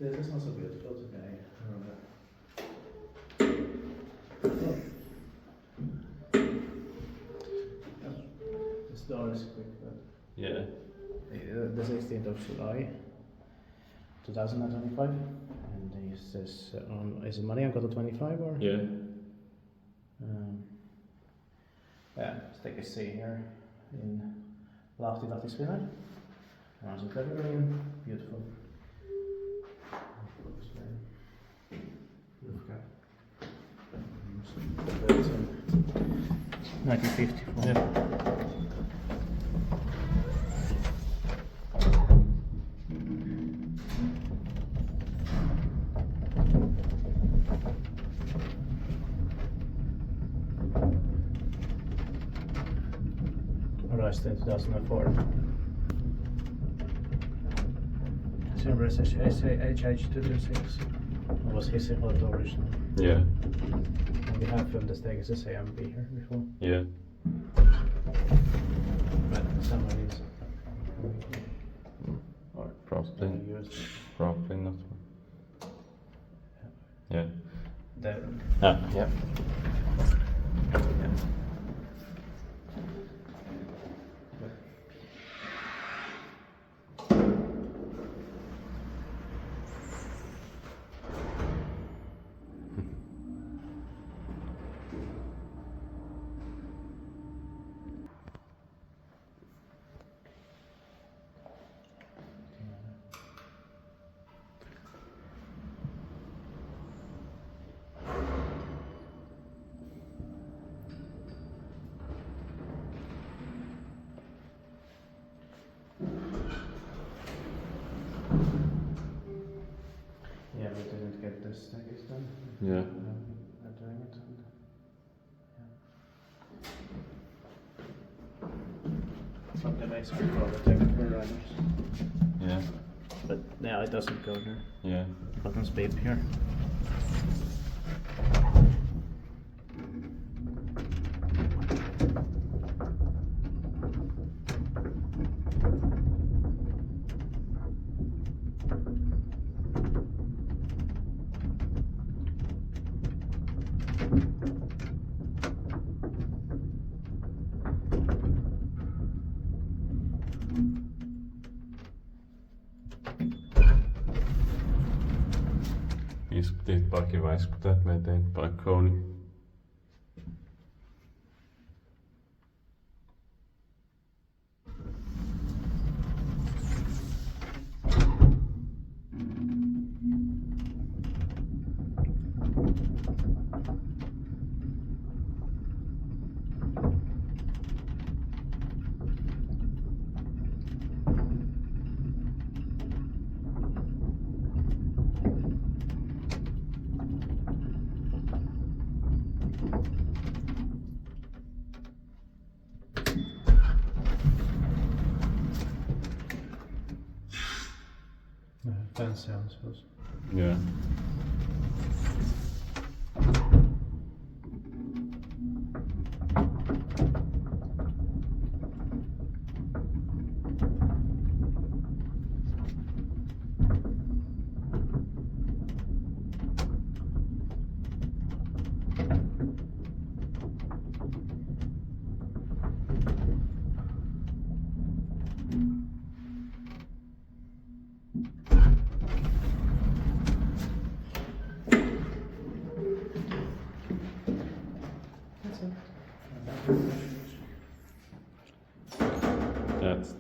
This not so beautiful today. This door is quick, but Yeah. the 16th of July 2025, and this is is it Mariankatu 25 or? Yeah. Yeah, let's take a seat here in Lahti, Finland. Runs it very green, beautiful. Built in 1954. Yeah. Released in 2004. Silver HH226 was Hissinhuolto original. Yeah. And we have filmed the stakes as AMP here before. Yeah. But some of these Or probably. used. Probably not. Yeah. The, Ah, yeah. yeah. Yeah, we didn't get the stakes done. Yeah. Are doing it. And, yeah. Something makes me call the technical riders. Yeah. But yeah, it doesn't go here. Yeah. Button speed here. Iskuttiin pakivaiskuta, että mä tein by Kone. Fancy, I suppose. Yeah. That's it. That's